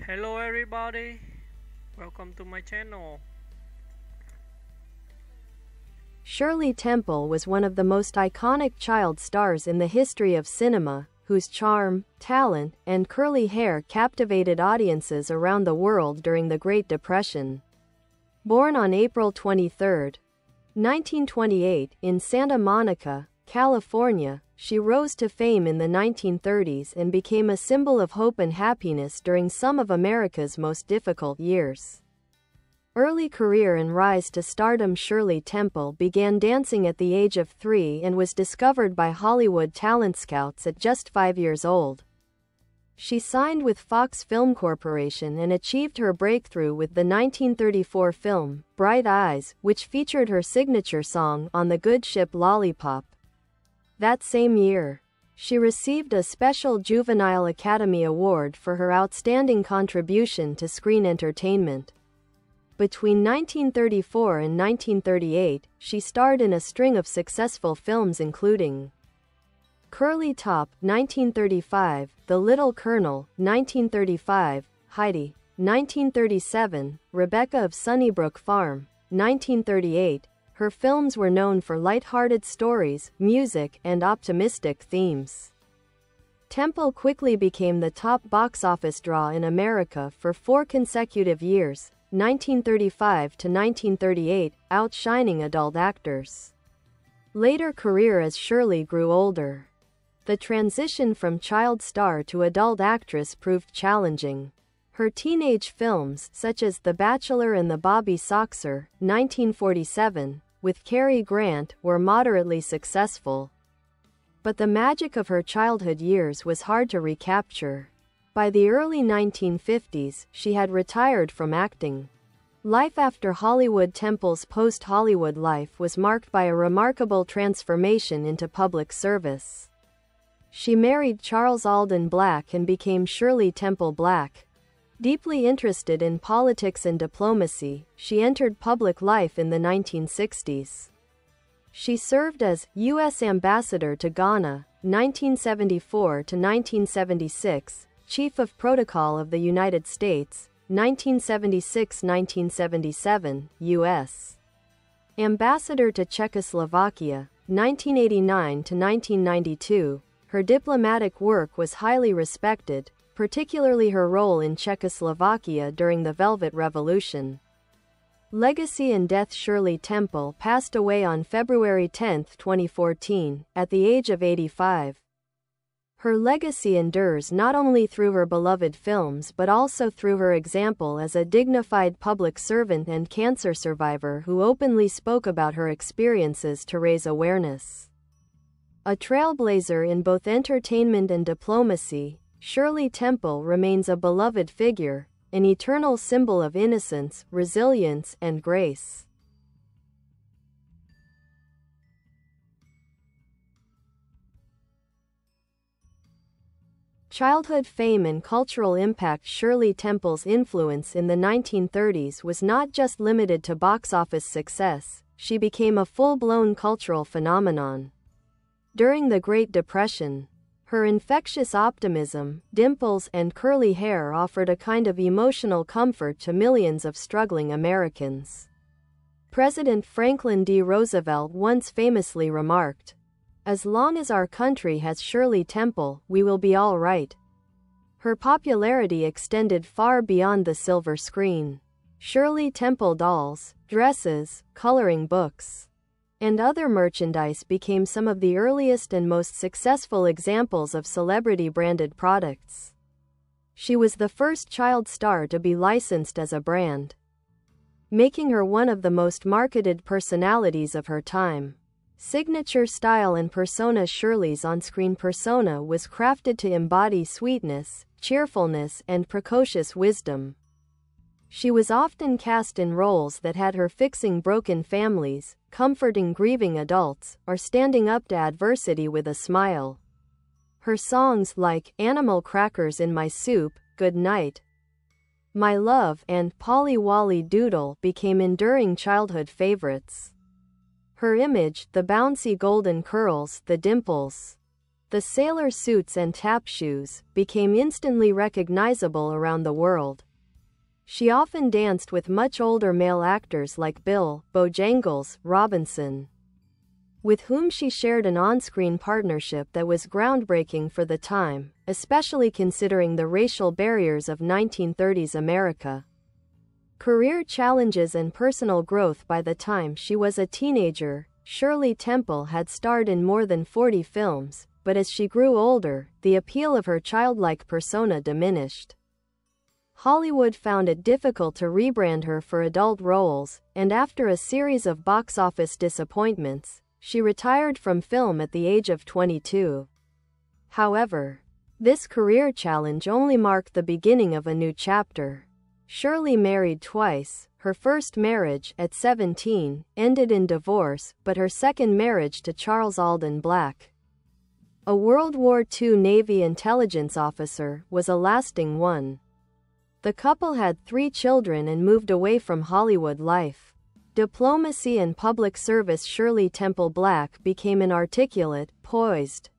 Hello everybody, welcome to my channel. Shirley Temple was one of the most iconic child stars in the history of cinema, whose charm, talent, and curly hair captivated audiences around the world during the Great Depression. Born on April 23, 1928, in Santa Monica, California, she rose to fame in the 1930s and became a symbol of hope and happiness during some of America's most difficult years. Early career and rise to stardom. Shirley Temple began dancing at the age of 3 and was discovered by Hollywood talent scouts at just 5 years old. She signed with Fox Film Corporation and achieved her breakthrough with the 1934 film, Bright Eyes, which featured her signature song on the Good Ship Lollipop. That same year, she received a special Juvenile Academy Award for her outstanding contribution to screen entertainment. Between 1934 and 1938, she starred in a string of successful films including Curly Top, 1935, The Little Colonel, 1935, Heidi, 1937, Rebecca of Sunnybrook Farm, 1938. Her films were known for light-hearted stories, music, and optimistic themes. Temple quickly became the top box office draw in America for 4 consecutive years, 1935 to 1938, outshining adult actors. Later career. As Shirley grew older, the transition from child star to adult actress proved challenging. Her teenage films, such as The Bachelor and The Bobby Soxer, 1947, with Cary Grant, were moderately successful. But the magic of her childhood years was hard to recapture. By the early 1950s, she had retired from acting. Life after Hollywood. Temple's post-Hollywood life was marked by a remarkable transformation into public service. She married Charles Alden Black and became Shirley Temple Black. Deeply interested in politics and diplomacy, she entered public life in the 1960s. She served as U.S. Ambassador to Ghana, 1974 to 1976, Chief of Protocol of the United States, 1976-1977, U.S. Ambassador to Czechoslovakia, 1989 to 1992. Her diplomatic work was highly respected, particularly her role in Czechoslovakia during the Velvet Revolution. Legacy and death. Shirley Temple passed away on February 10, 2014, at the age of 85. Her legacy endures not only through her beloved films but also through her example as a dignified public servant and cancer survivor who openly spoke about her experiences to raise awareness. A trailblazer in both entertainment and diplomacy, Shirley Temple remains a beloved figure, an eternal symbol of innocence, resilience, and grace. Childhood fame and cultural impact. Shirley Temple's influence in the 1930s was not just limited to box office success, she became a full-blown cultural phenomenon. During the Great Depression, her infectious optimism, dimples, and curly hair offered a kind of emotional comfort to millions of struggling Americans. President Franklin D. Roosevelt once famously remarked, "As long as our country has Shirley Temple, we will be all right." Her popularity extended far beyond the silver screen. Shirley Temple dolls, dresses, coloring books, and other merchandise became some of the earliest and most successful examples of celebrity-branded products. She was the first child star to be licensed as a brand, making her one of the most marketed personalities of her time. Signature style and persona. Shirley's on-screen persona was crafted to embody sweetness, cheerfulness, and precocious wisdom. She was often cast in roles that had her fixing broken families, comforting grieving adults, or standing up to adversity with a smile. Her songs like Animal Crackers in My Soup, Good Night, My Love, and Polly Wolly Doodle became enduring childhood favorites. Her image, the bouncy golden curls, the dimples, The sailor suits and tap shoes became instantly recognizable around the world. She often danced with much older male actors like Bill Bojangles Robinson, with whom she shared an on-screen partnership that was groundbreaking for the time, especially considering the racial barriers of 1930s America. Career challenges and personal growth. By the time she was a teenager, Shirley Temple had starred in more than 40 films, but as she grew older, the appeal of her childlike persona diminished. Hollywood found it difficult to rebrand her for adult roles, and after a series of box office disappointments, she retired from film at the age of 22. However, this career challenge only marked the beginning of a new chapter. Shirley married twice. Her first marriage, at 17, ended in divorce, but her second marriage to Charles Alden Black, a World War II Navy intelligence officer, was a lasting one. The couple had 3 children and moved away from Hollywood life. Diplomacy and public service. Shirley Temple Black became an articulate, poised,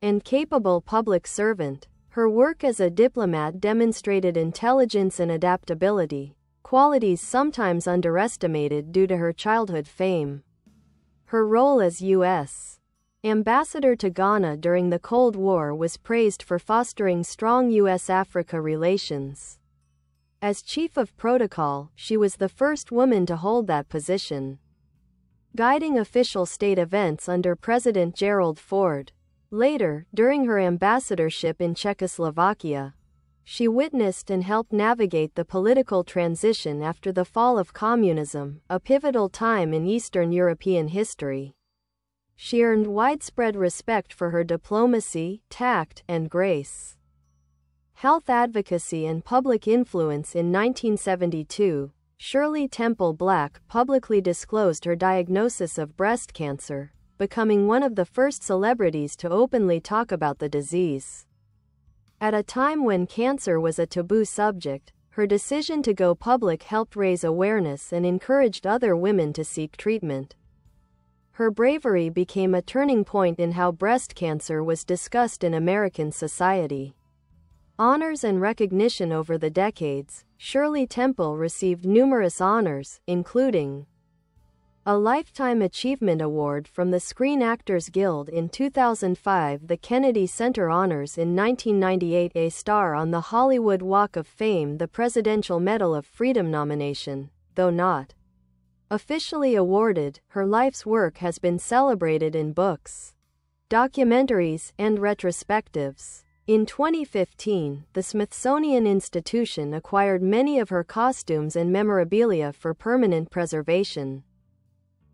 and capable public servant. Her work as a diplomat demonstrated intelligence and adaptability, qualities sometimes underestimated due to her childhood fame. Her role as U.S. ambassador to Ghana during the Cold War was praised for fostering strong U.S.-Africa relations. As chief of protocol, she was the first woman to hold that position, guiding official state events under President Gerald Ford. Later, during her ambassadorship in Czechoslovakia, she witnessed and helped navigate the political transition after the fall of communism, a pivotal time in Eastern European history. She earned widespread respect for her diplomacy, tact, and grace. Health advocacy and public influence. In 1972, Shirley Temple Black publicly disclosed her diagnosis of breast cancer, becoming one of the first celebrities to openly talk about the disease. At a time when cancer was a taboo subject, her decision to go public helped raise awareness and encouraged other women to seek treatment. Her bravery became a turning point in how breast cancer was discussed in American society. Honors and recognition. Over the decades, Shirley Temple received numerous honors, including a Lifetime Achievement Award from the Screen Actors Guild in 2005, the Kennedy Center Honors in 1998, a star on the Hollywood Walk of Fame, the Presidential Medal of Freedom nomination. Though not officially awarded, her life's work has been celebrated in books, documentaries, and retrospectives. In 2015, the Smithsonian Institution acquired many of her costumes and memorabilia for permanent preservation.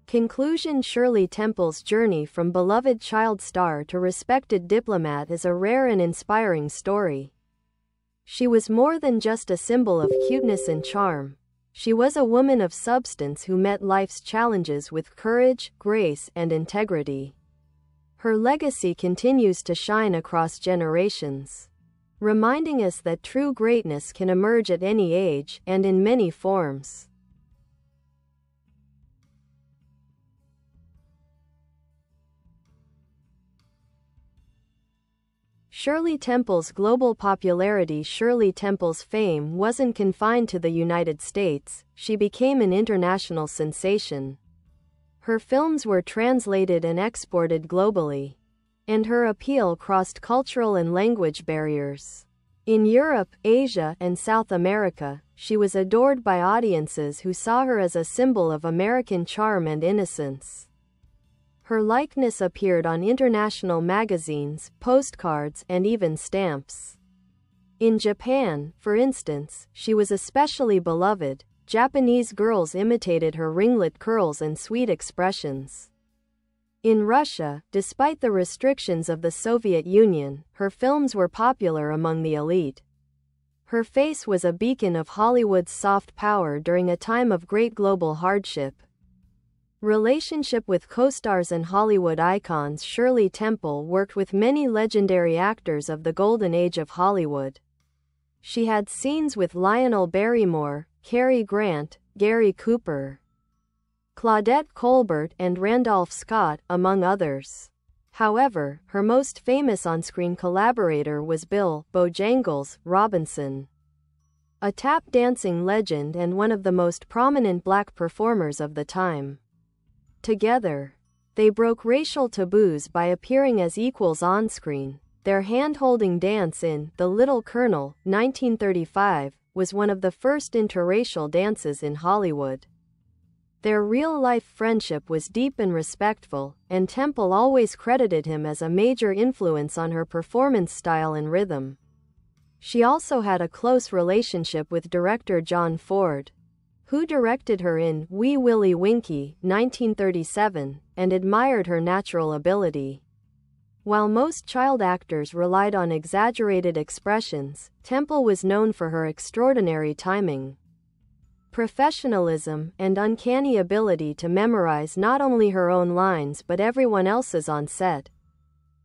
Conclusion. Shirley Temple's journey from beloved child star to respected diplomat is a rare and inspiring story. She was more than just a symbol of cuteness and charm. She was a woman of substance who met life's challenges with courage, grace, and integrity. Her legacy continues to shine across generations, reminding us that true greatness can emerge at any age and in many forms. Shirley Temple's global popularity. Shirley Temple's fame wasn't confined to the United States. She became an international sensation. Her films were translated and exported globally, and her appeal crossed cultural and language barriers. In Europe, Asia, and South America, she was adored by audiences who saw her as a symbol of American charm and innocence. Her likeness appeared on international magazines, postcards, and even stamps. In Japan, for instance, she was especially beloved. Japanese girls imitated her ringlet curls and sweet expressions. In Russia, despite the restrictions of the Soviet Union, her films were popular among the elite. Her face was a beacon of Hollywood's soft power during a time of great global hardship. Relationship with co-stars and Hollywood icons. Shirley Temple worked with many legendary actors of the golden age of Hollywood. She had scenes with Lionel Barrymore, Cary Grant, Gary Cooper, Claudette Colbert, and Randolph Scott, among others. However, her most famous on-screen collaborator was Bill "Bojangles" Robinson, a tap dancing legend and one of the most prominent black performers of the time. Together, they broke racial taboos by appearing as equals on-screen. Their hand-holding dance in The Little Colonel, 1935, was one of the first interracial dances in Hollywood. Their real-life friendship was deep and respectful, and Temple always credited him as a major influence on her performance style and rhythm. She also had a close relationship with director John Ford, who directed her in Wee Willie Winkie, 1937, and admired her natural ability. While most child actors relied on exaggerated expressions, Temple was known for her extraordinary timing, professionalism, and uncanny ability to memorize not only her own lines but everyone else's on set.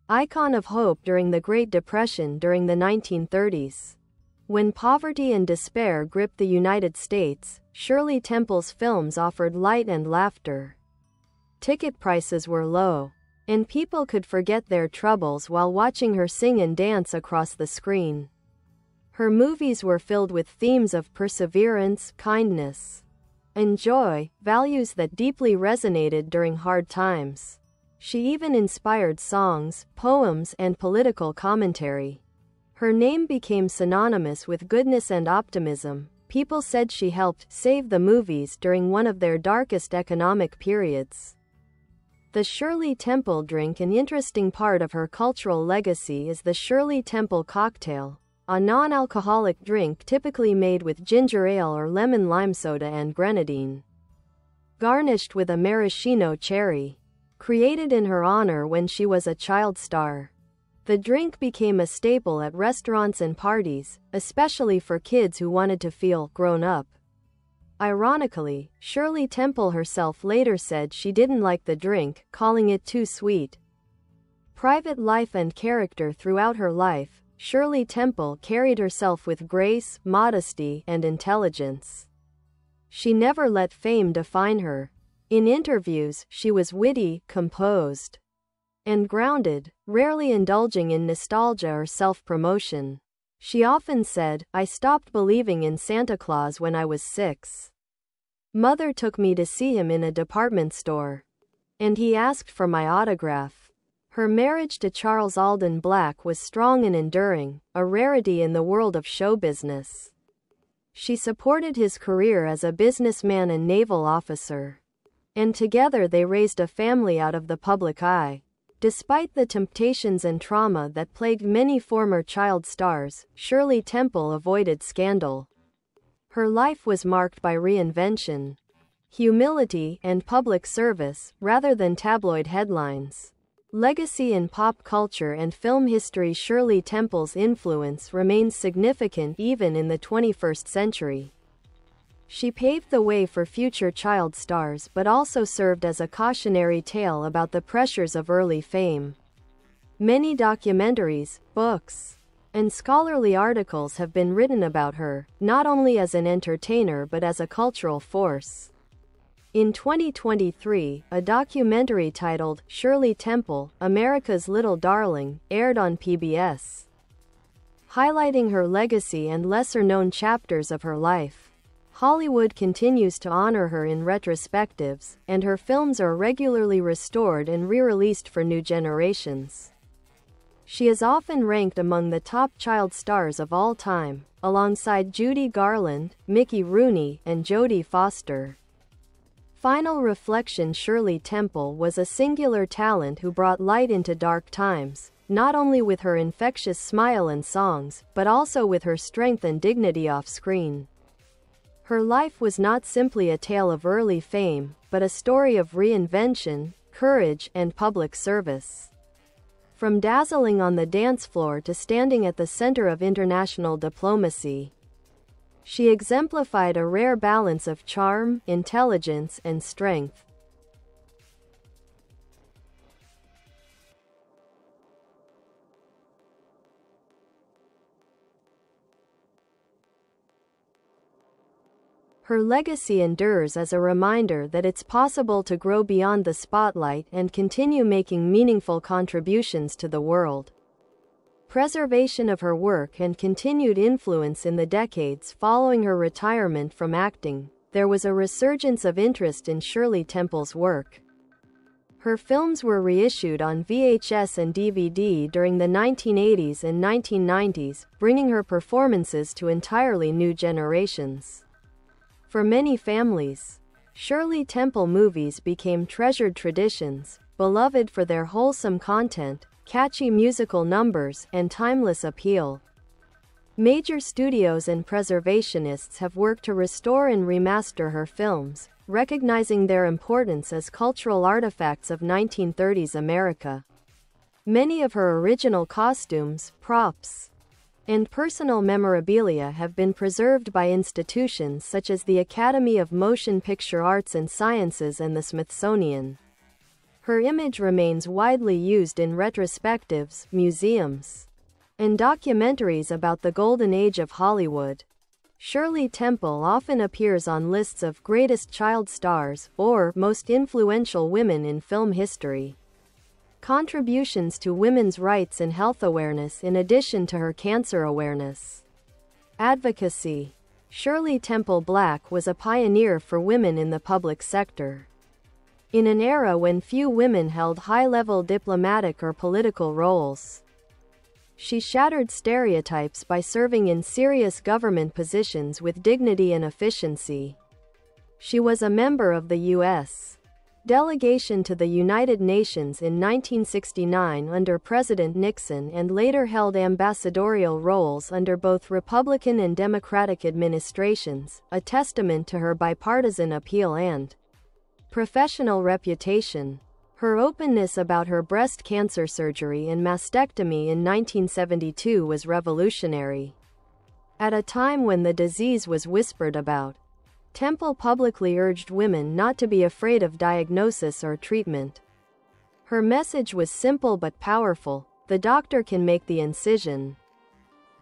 Icon of hope during the Great Depression during the 1930s. When poverty and despair gripped the United States, Shirley Temple's films offered light and laughter. Ticket prices were low, and people could forget their troubles while watching her sing and dance across the screen. Her movies were filled with themes of perseverance, kindness, and joy, values that deeply resonated during hard times. She even inspired songs, poems, and political commentary. Her name became synonymous with goodness and optimism. People said she helped save the movies during one of their darkest economic periods. The Shirley Temple drink. An interesting part of her cultural legacy is the Shirley Temple cocktail, a non-alcoholic drink typically made with ginger ale or lemon lime soda and grenadine, garnished with a maraschino cherry. Created in her honor when she was a child star, the drink became a staple at restaurants and parties, especially for kids who wanted to feel grown up. Ironically, Shirley Temple herself later said she didn't like the drink, calling it too sweet. Private life and character. Throughout her life, Shirley Temple carried herself with grace, modesty, and intelligence. She never let fame define her. In interviews, she was witty, composed, and grounded, rarely indulging in nostalgia or self-promotion. She often said, "I stopped believing in Santa Claus when I was 6. Mother took me to see him in a department store, and he asked for my autograph." Her marriage to Charles Alden Black was strong and enduring, a rarity in the world of show business. She supported his career as a businessman and naval officer, and together they raised a family out of the public eye. Despite the temptations and trauma that plagued many former child stars, Shirley Temple avoided scandal. Her life was marked by reinvention, humility, and public service, rather than tabloid headlines. Legacy in pop culture and film history. Shirley Temple's influence remains significant even in the 21st century. She paved the way for future child stars but also served as a cautionary tale about the pressures of early fame. Many documentaries, books, and scholarly articles have been written about her, not only as an entertainer but as a cultural force. In 2023, a documentary titled Shirley Temple, America's Little Darling, aired on PBS, highlighting her legacy and lesser-known chapters of her life. Hollywood continues to honor her in retrospectives, and her films are regularly restored and re-released for new generations. She is often ranked among the top child stars of all time, alongside Judy Garland, Mickey Rooney, and Jodie Foster. Final reflection. Shirley Temple was a singular talent who brought light into dark times, not only with her infectious smile and songs, but also with her strength and dignity off-screen. Her life was not simply a tale of early fame, but a story of reinvention, courage, and public service. From dazzling on the dance floor to standing at the center of international diplomacy, she exemplified a rare balance of charm, intelligence, and strength. Her legacy endures as a reminder that it's possible to grow beyond the spotlight and continue making meaningful contributions to the world. Preservation of her work and continued influence in the decades following her retirement from acting, there was a resurgence of interest in Shirley Temple's work. Her films were reissued on VHS and DVD during the 1980s and 1990s, bringing her performances to entirely new generations. For many families, Shirley Temple movies became treasured traditions, beloved for their wholesome content, catchy musical numbers, and timeless appeal. Major studios and preservationists have worked to restore and remaster her films, recognizing their importance as cultural artifacts of 1930s America. Many of her original costumes, props, and personal memorabilia have been preserved by institutions such as the Academy of Motion Picture Arts and Sciences and the Smithsonian. Her image remains widely used in retrospectives, museums, and documentaries about the golden age of Hollywood. Shirley Temple often appears on lists of greatest child stars or most influential women in film history. Contributions to women's rights and health awareness in addition to her cancer awareness. Advocacy. Shirley Temple Black was a pioneer for women in the public sector. In an era when few women held high-level diplomatic or political roles, she shattered stereotypes by serving in serious government positions with dignity and efficiency. She was a member of the U.S. delegation to the United Nations in 1969 under President Nixon and later held ambassadorial roles under both Republican and Democratic administrations, a testament to her bipartisan appeal and professional reputation. Her openness about her breast cancer surgery and mastectomy in 1972 was revolutionary. At a time when the disease was whispered about, Temple publicly urged women not to be afraid of diagnosis or treatment. Her message was simple but powerful: the doctor can make the incision,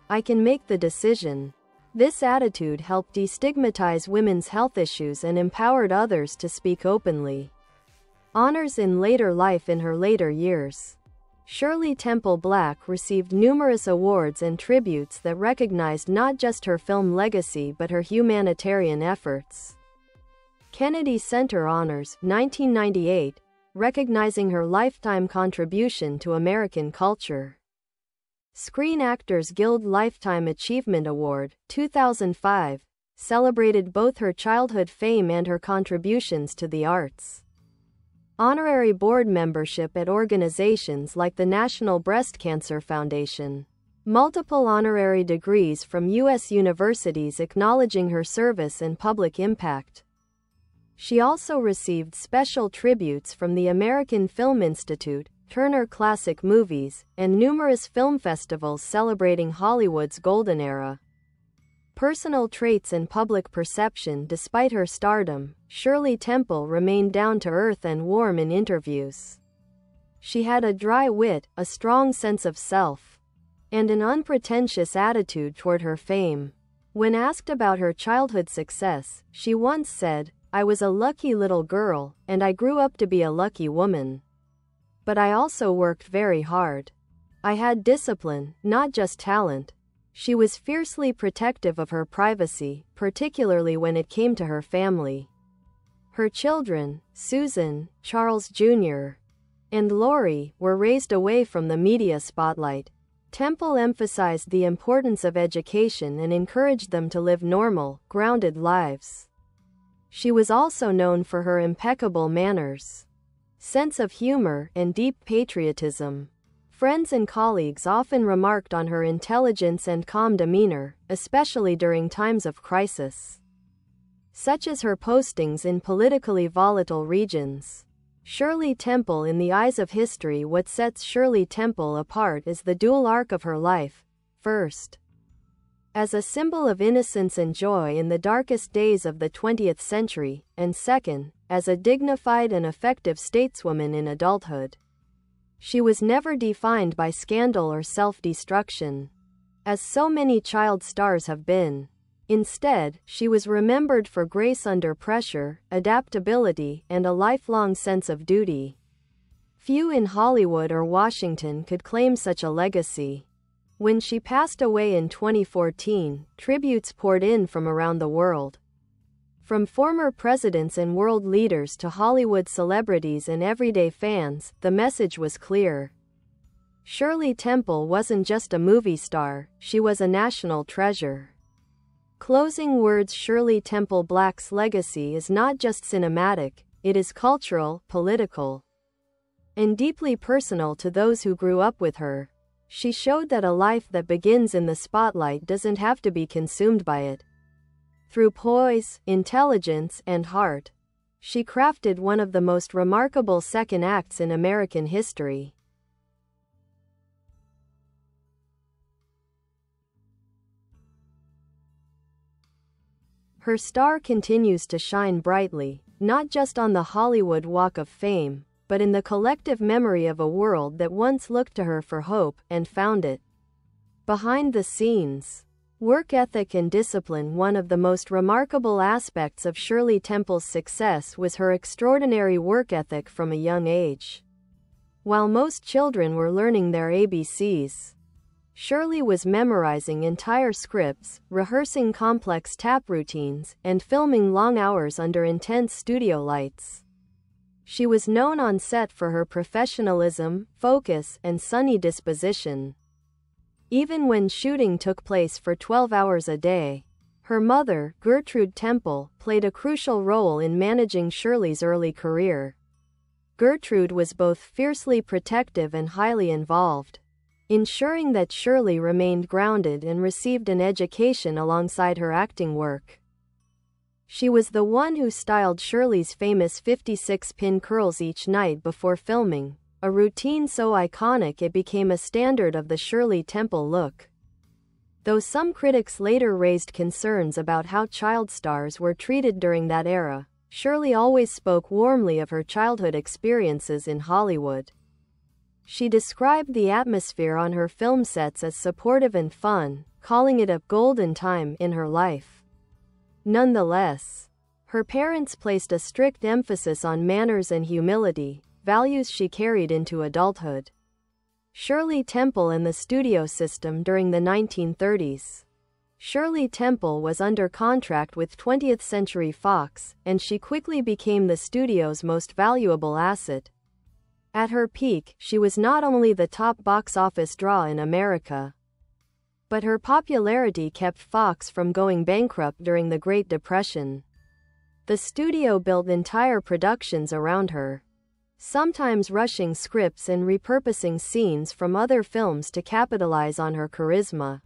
I can make the decision. This attitude helped destigmatize women's health issues and empowered others to speak openly. Honors in later life. In her later years, Shirley Temple Black received numerous awards and tributes that recognized not just her film legacy but her humanitarian efforts. Kennedy Center Honors, 1998, recognizing her lifetime contribution to American culture. Screen Actors Guild Lifetime Achievement Award, 2005, celebrated both her childhood fame and her contributions to the arts. Honorary board membership at organizations like the National Breast Cancer Foundation. Multiple honorary degrees from U.S. universities acknowledging her service and public impact. She also received special tributes from the American Film Institute, Turner Classic Movies, and numerous film festivals celebrating Hollywood's golden era. Personal traits and public perception. Despite her stardom, Shirley Temple remained down-to-earth and warm in interviews. She had a dry wit, a strong sense of self, and an unpretentious attitude toward her fame. When asked about her childhood success, she once said, "I was a lucky little girl, and I grew up to be a lucky woman. But I also worked very hard. I had discipline, not just talent." She was fiercely protective of her privacy, particularly when it came to her family. Her children, Susan, Charles Jr., and Lori, were raised away from the media spotlight. Temple emphasized the importance of education and encouraged them to live normal, grounded lives. She was also known for her impeccable manners, sense of humor, and deep patriotism. Friends and colleagues often remarked on her intelligence and calm demeanor, especially during times of crisis, such as her postings in politically volatile regions. Shirley Temple. In the eyes of history, what sets Shirley Temple apart is the dual arc of her life. First, as a symbol of innocence and joy in the darkest days of the 20th century, and second, as a dignified and effective stateswoman in adulthood. She was never defined by scandal or self-destruction, as so many child stars have been. Instead, she was remembered for grace under pressure, adaptability, and a lifelong sense of duty. Few in Hollywood or Washington could claim such a legacy. When she passed away in 2014, tributes poured in from around the world. From former presidents and world leaders to Hollywood celebrities and everyday fans, the message was clear. Shirley Temple wasn't just a movie star, she was a national treasure. Closing words. Shirley Temple Black's legacy is not just cinematic, it is cultural, political, and deeply personal to those who grew up with her. She showed that a life that begins in the spotlight doesn't have to be consumed by it. Through poise, intelligence, and heart, she crafted one of the most remarkable second acts in American history. Her star continues to shine brightly, not just on the Hollywood Walk of Fame, but in the collective memory of a world that once looked to her for hope and found it. Behind the scenes, work ethic and discipline. One of the most remarkable aspects of Shirley Temple's success was her extraordinary work ethic from a young age. While most children were learning their ABCs, Shirley was memorizing entire scripts, rehearsing complex tap routines, and filming long hours under intense studio lights. She was known on set for her professionalism, focus, and sunny disposition. Even when shooting took place for 12 hours a day, her mother, Gertrude Temple, played a crucial role in managing Shirley's early career. Gertrude was both fiercely protective and highly involved, ensuring that Shirley remained grounded and received an education alongside her acting work. She was the one who styled Shirley's famous 56-pin curls each night before filming, a routine so iconic it became a standard of the Shirley Temple look. Though some critics later raised concerns about how child stars were treated during that era, Shirley always spoke warmly of her childhood experiences in Hollywood. She described the atmosphere on her film sets as supportive and fun, calling it a golden time in her life. Nonetheless, her parents placed a strict emphasis on manners and humility, values she carried into adulthood. Shirley Temple and the studio system. During the 1930s, Shirley Temple was under contract with 20th Century Fox, and she quickly became the studio's most valuable asset. At her peak, she was not only the top box office draw in America, but her popularity kept Fox from going bankrupt during the Great Depression. The studio built entire productions around her, sometimes rushing scripts and repurposing scenes from other films to capitalize on her charisma.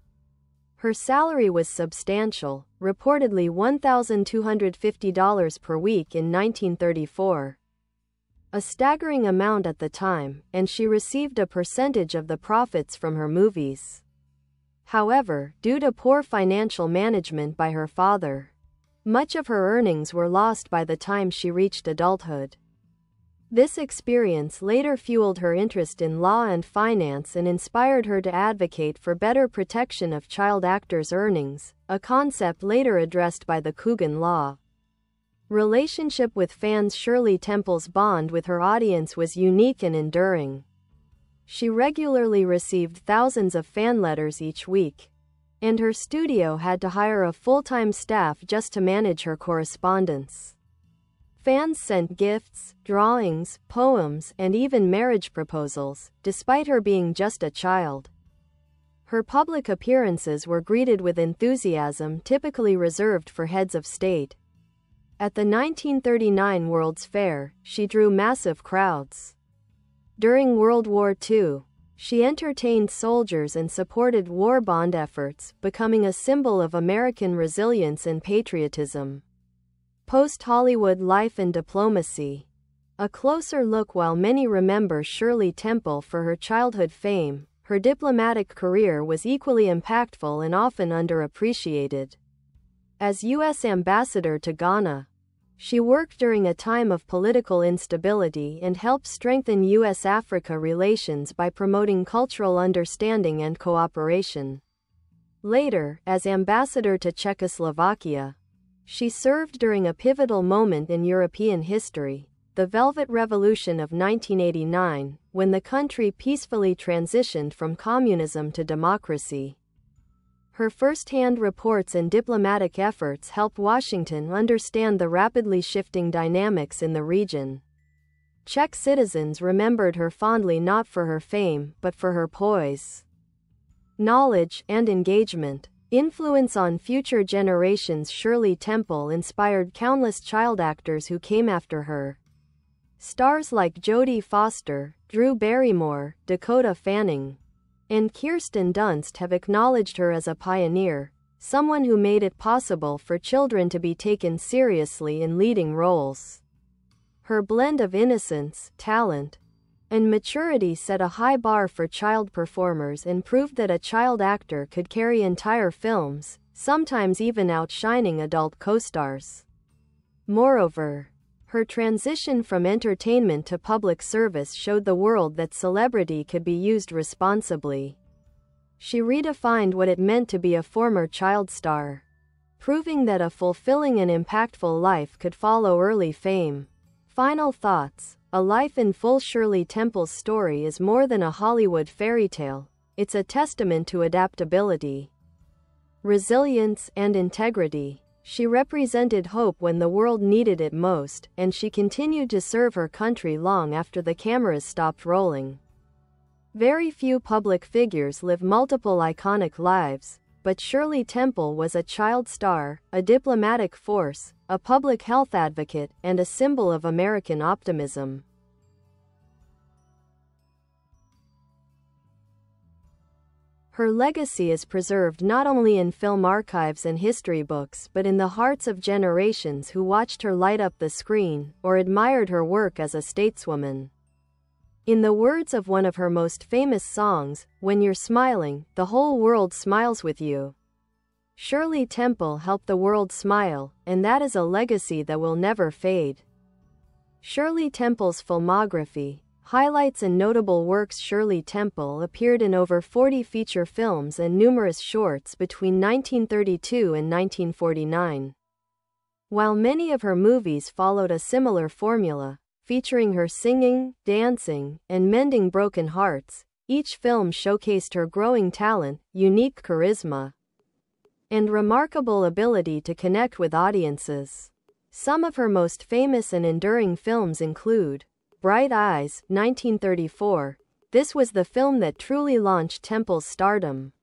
Her salary was substantial, reportedly $1,250 per week in 1934. A staggering amount at the time, and she received a percentage of the profits from her movies. However, due to poor financial management by her father, much of her earnings were lost by the time she reached adulthood. This experience later fueled her interest in law and finance and inspired her to advocate for better protection of child actors' earnings, a concept later addressed by the Coogan Law. Relationship with fans. Shirley Temple's bond with her audience was unique and enduring. She regularly received thousands of fan letters each week, and her studio had to hire a full-time staff just to manage her correspondence. Fans sent gifts, drawings, poems, and even marriage proposals, despite her being just a child. Her public appearances were greeted with enthusiasm typically reserved for heads of state. At the 1939 World's Fair, she drew massive crowds. During World War II, she entertained soldiers and supported war bond efforts, becoming a symbol of American resilience and patriotism. Post-Hollywood life and diplomacy. A closer look. While many remember Shirley Temple for her childhood fame, her diplomatic career was equally impactful and often underappreciated. As U.S. ambassador to Ghana, she worked during a time of political instability and helped strengthen U.S.-Africa relations by promoting cultural understanding and cooperation. Later, as ambassador to Czechoslovakia, she served during a pivotal moment in European history, the Velvet Revolution of 1989, when the country peacefully transitioned from communism to democracy. Her first-hand reports and diplomatic efforts helped Washington understand the rapidly shifting dynamics in the region. Czech citizens remembered her fondly not for her fame, but for her poise, knowledge, and engagement. Influence on future generations. Shirley Temple inspired countless child actors who came after her. Stars like Jodie Foster, Drew Barrymore, Dakota Fanning, and Kirsten Dunst have acknowledged her as a pioneer, someone who made it possible for children to be taken seriously in leading roles. Her blend of innocence, talent, and maturity set a high bar for child performers and proved that a child actor could carry entire films, sometimes even outshining adult co-stars. Moreover, her transition from entertainment to public service showed the world that celebrity could be used responsibly. She redefined what it meant to be a former child star, proving that a fulfilling and impactful life could follow early fame. Final thoughts. A Life in Full. Shirley Temple's story is more than a Hollywood fairy tale. It's a testament to adaptability, resilience, and integrity. She represented hope when the world needed it most, and she continued to serve her country long after the cameras stopped rolling. Very few public figures live multiple iconic lives, but Shirley Temple was a child star, a diplomatic force, a public health advocate, and a symbol of American optimism. Her legacy is preserved not only in film archives and history books but in the hearts of generations who watched her light up the screen or admired her work as a stateswoman. In the words of one of her most famous songs, "When you're smiling, the whole world smiles with you." Shirley Temple helped the world smile, and that is a legacy that will never fade. Shirley Temple's filmography. Highlights and notable works. Shirley Temple appeared in over 40 feature films and numerous shorts between 1932 and 1949. While many of her movies followed a similar formula, featuring her singing, dancing, and mending broken hearts, each film showcased her growing talent, unique charisma, and remarkable ability to connect with audiences. Some of her most famous and enduring films include Bright Eyes, 1934. This was the film that truly launched Temple's stardom.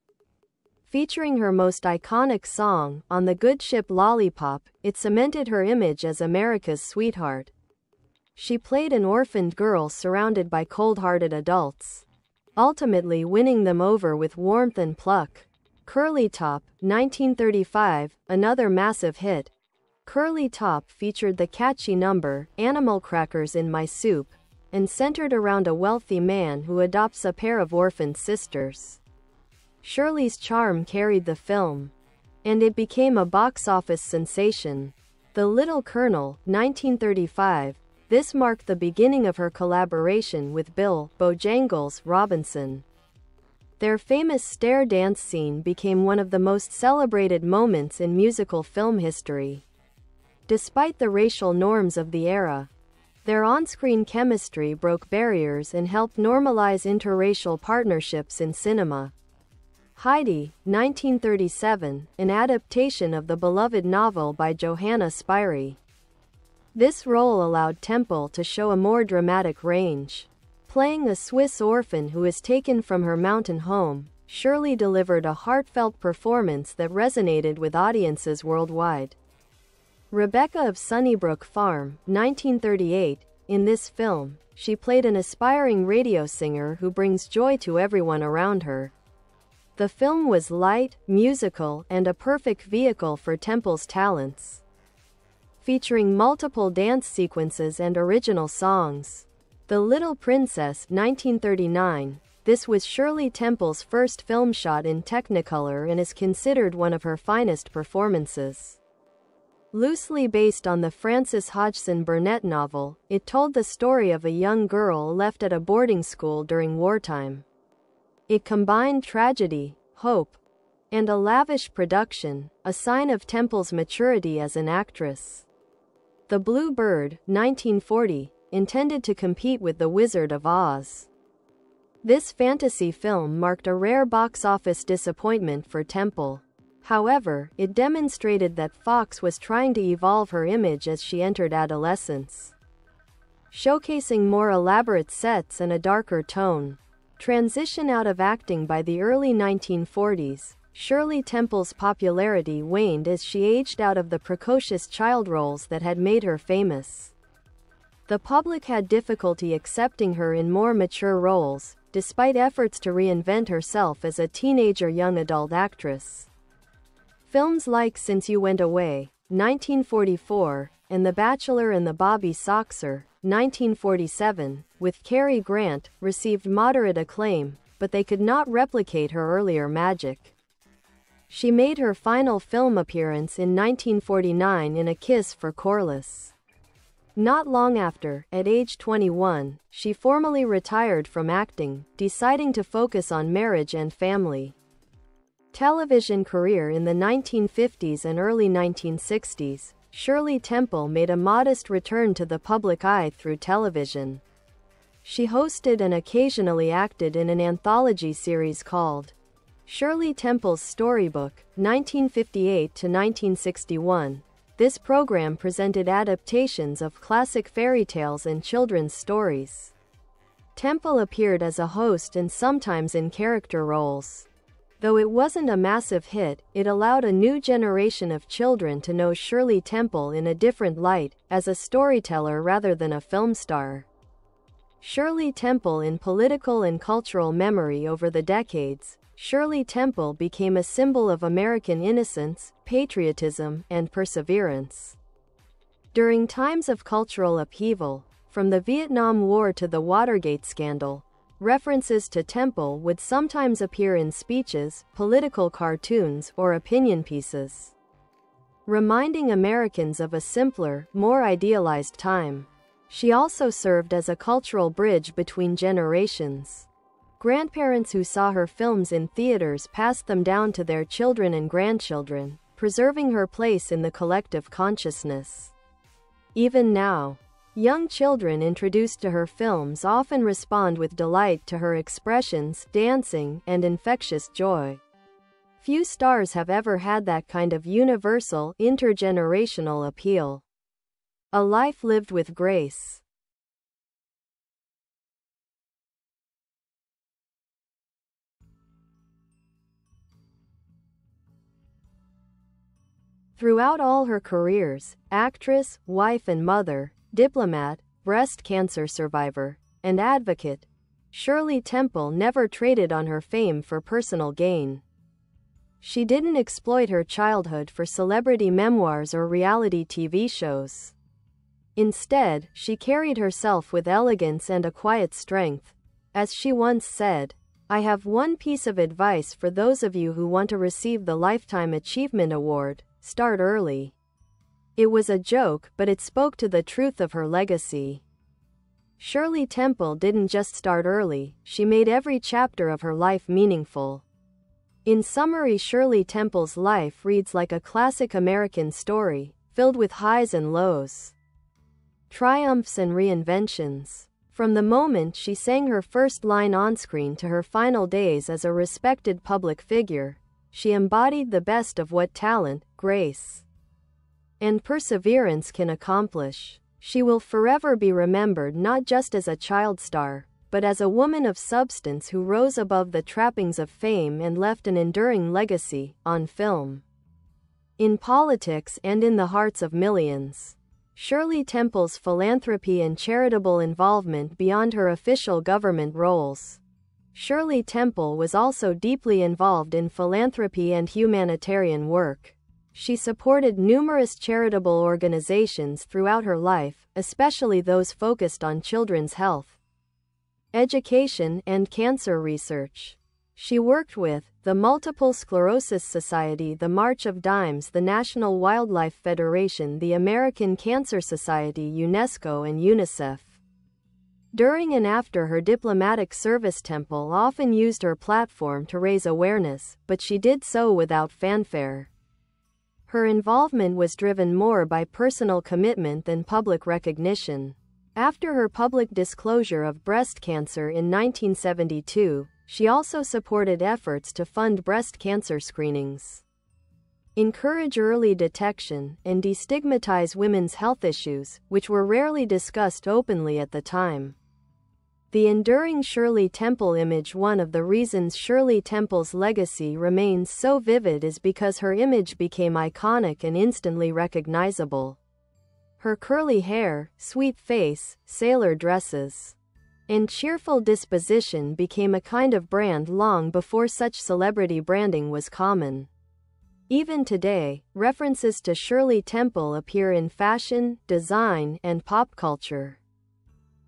Featuring her most iconic song, On the Good Ship Lollipop, it cemented her image as America's sweetheart. She played an orphaned girl surrounded by cold-hearted adults, ultimately winning them over with warmth and pluck. Curly Top, 1935, another massive hit. Curly Top featured the catchy number, Animal Crackers in My Soup, and centered around a wealthy man who adopts a pair of orphaned sisters. Shirley's charm carried the film, and it became a box office sensation. The Little Colonel, 1935. This marked the beginning of her collaboration with Bill "Bojangles" Robinson. Their famous stair dance scene became one of the most celebrated moments in musical film history. Despite the racial norms of the era, their on-screen chemistry broke barriers and helped normalize interracial partnerships in cinema. Heidi, 1937, an adaptation of the beloved novel by Johanna Spyri. This role allowed Temple to show a more dramatic range. Playing a Swiss orphan who is taken from her mountain home, Shirley delivered a heartfelt performance that resonated with audiences worldwide. Rebecca of Sunnybrook Farm, 1938. In this film, she played an aspiring radio singer who brings joy to everyone around her. The film was light, musical, and a perfect vehicle for Temple's talents, featuring multiple dance sequences and original songs. The Little Princess, 1939. This was Shirley Temple's first film shot in Technicolor and is considered one of her finest performances. Loosely based on the Frances Hodgson Burnett novel, it told the story of a young girl left at a boarding school during wartime. It combined tragedy, hope, and a lavish production, a sign of Temple's maturity as an actress. The Blue Bird, 1940, intended to compete with The Wizard of Oz. This fantasy film marked a rare box office disappointment for Temple. However, it demonstrated that Fox was trying to evolve her image as she entered adolescence, showcasing more elaborate sets and a darker tone. Transition out of acting. By the early 1940s, Shirley Temple's popularity waned as she aged out of the precocious child roles that had made her famous. The public had difficulty accepting her in more mature roles, despite efforts to reinvent herself as a teenager young adult actress. Films like Since You Went Away, 1944, and The Bachelor and the Bobby Soxer, 1947, with Cary Grant, received moderate acclaim, but they could not replicate her earlier magic. She made her final film appearance in 1949 in A Kiss for Corliss. Not long after, at age 21, she formally retired from acting, deciding to focus on marriage and family. Television career. In the 1950s and early 1960s, Shirley Temple made a modest return to the public eye through television. She hosted and occasionally acted in an anthology series called Shirley Temple's Storybook, 1958 to 1961. This program presented adaptations of classic fairy tales and children's stories. Temple appeared as a host and sometimes in character roles. Though it wasn't a massive hit, it allowed a new generation of children to know Shirley Temple in a different light, as a storyteller rather than a film star. Shirley Temple. In political and cultural memory. Over the decades, Shirley Temple became a symbol of American innocence, patriotism, and perseverance. During times of cultural upheaval, from the Vietnam War to the Watergate scandal, references to Temple would sometimes appear in speeches, political cartoons, or opinion pieces, reminding Americans of a simpler, more idealized time. She also served as a cultural bridge between generations. Grandparents who saw her films in theaters passed them down to their children and grandchildren, preserving her place in the collective consciousness. Even now, young children introduced to her films often respond with delight to her expressions, dancing, and infectious joy. Few stars have ever had that kind of universal, intergenerational appeal. A life lived with grace. Throughout all her careers, actress, wife and mother, diplomat, breast cancer survivor, and advocate, Shirley Temple never traded on her fame for personal gain. She didn't exploit her childhood for celebrity memoirs or reality TV shows. Instead, she carried herself with elegance and a quiet strength. As she once said, "I have one piece of advice for those of you who want to receive the Lifetime Achievement Award: start early." It was a joke, but it spoke to the truth of her legacy. Shirley Temple didn't just start early, she made every chapter of her life meaningful. In summary, Shirley Temple's life reads like a classic American story, filled with highs and lows, triumphs and reinventions. From the moment she sang her first line on-screen to her final days as a respected public figure, she embodied the best of what talent, grace, and perseverance can accomplish. She will forever be remembered not just as a child star, but as a woman of substance who rose above the trappings of fame and left an enduring legacy, on film, in politics, and in the hearts of millions. Shirley Temple's philanthropy and charitable involvement beyond her official government roles. Shirley Temple was also deeply involved in philanthropy and humanitarian work. She supported numerous charitable organizations throughout her life, especially those focused on children's health, education, and cancer research. She worked with the Multiple Sclerosis Society, the March of Dimes, the National Wildlife Federation, the American Cancer Society, UNESCO, and UNICEF. During and after her diplomatic service, Temple often used her platform to raise awareness, but she did so without fanfare. Her involvement was driven more by personal commitment than public recognition. After her public disclosure of breast cancer in 1972, she also supported efforts to fund breast cancer screenings, encourage early detection, and destigmatize women's health issues, which were rarely discussed openly at the time. The enduring Shirley Temple image. One of the reasons Shirley Temple's legacy remains so vivid is because her image became iconic and instantly recognizable. Her curly hair, sweet face, sailor dresses, and cheerful disposition became a kind of brand long before such celebrity branding was common. Even today, references to Shirley Temple appear in fashion, design, and pop culture.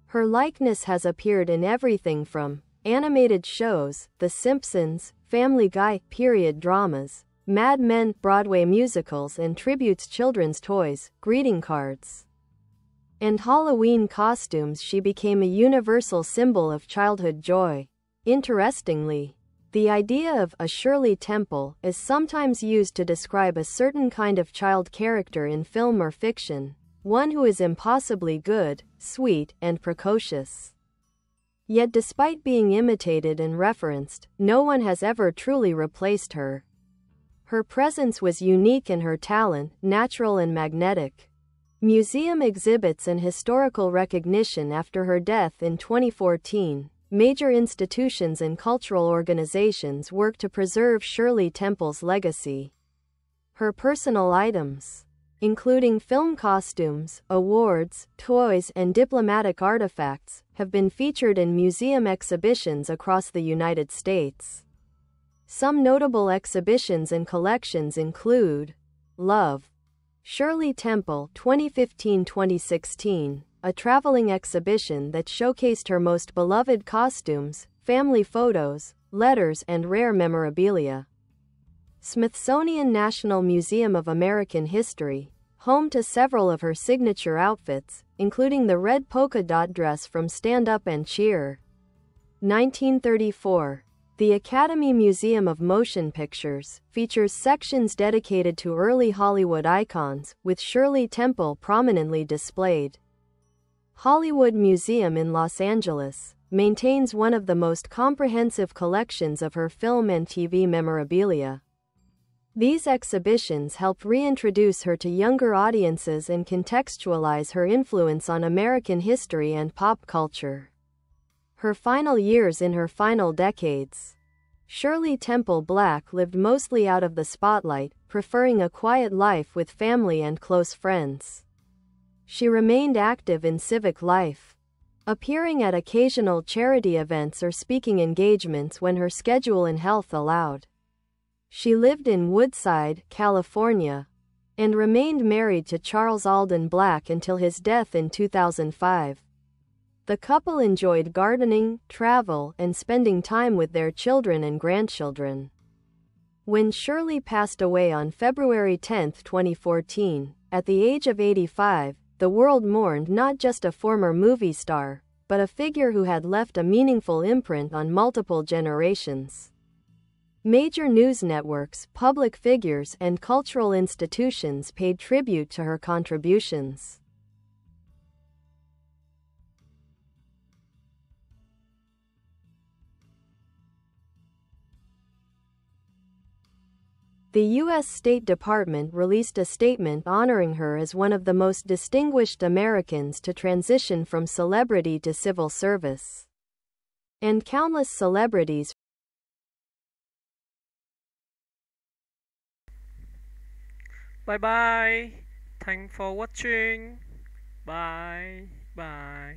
Her likeness has appeared in everything from animated shows, The Simpsons, Family Guy, period dramas, Mad Men, Broadway musicals and tributes, children's toys, greeting cards, and Halloween costumes. She became a universal symbol of childhood joy. Interestingly, the idea of a Shirley Temple is sometimes used to describe a certain kind of child character in film or fiction, one who is impossibly good, sweet, and precocious. Yet despite being imitated and referenced, no one has ever truly replaced her. Her presence was unique and her talent, natural and magnetic. Museum exhibits and historical recognition. After her death in 2014, major institutions and cultural organizations work to preserve Shirley Temple's legacy. Her personal items, including film costumes, awards, toys, and diplomatic artifacts, have been featured in museum exhibitions across the United States. Some notable exhibitions and collections include Love, Shirley Temple 2015-2016, a traveling exhibition that showcased her most beloved costumes, family photos, letters, and rare memorabilia. Smithsonian National Museum of American History, home to several of her signature outfits, including the red polka dot dress from Stand Up and Cheer, 1934. The Academy Museum of Motion Pictures features sections dedicated to early Hollywood icons, with Shirley Temple prominently displayed. Hollywood Museum in Los Angeles maintains one of the most comprehensive collections of her film and TV memorabilia. These exhibitions help reintroduce her to younger audiences and contextualize her influence on American history and pop culture. Her final years. In her final decades, Shirley Temple Black lived mostly out of the spotlight, preferring a quiet life with family and close friends. She remained active in civic life, appearing at occasional charity events or speaking engagements when her schedule and health allowed. She lived in Woodside, California, and remained married to Charles Alden Black until his death in 2005. The couple enjoyed gardening, travel, and spending time with their children and grandchildren. When Shirley passed away on February 10, 2014, at the age of 85, the world mourned not just a former movie star, but a figure who had left a meaningful imprint on multiple generations. Major news networks, public figures, and cultural institutions paid tribute to her contributions. The U.S. State Department released a statement honoring her as one of the most distinguished Americans to transition from celebrity to civil service. And countless celebrities. Bye bye. Thanks for watching. Bye. Bye.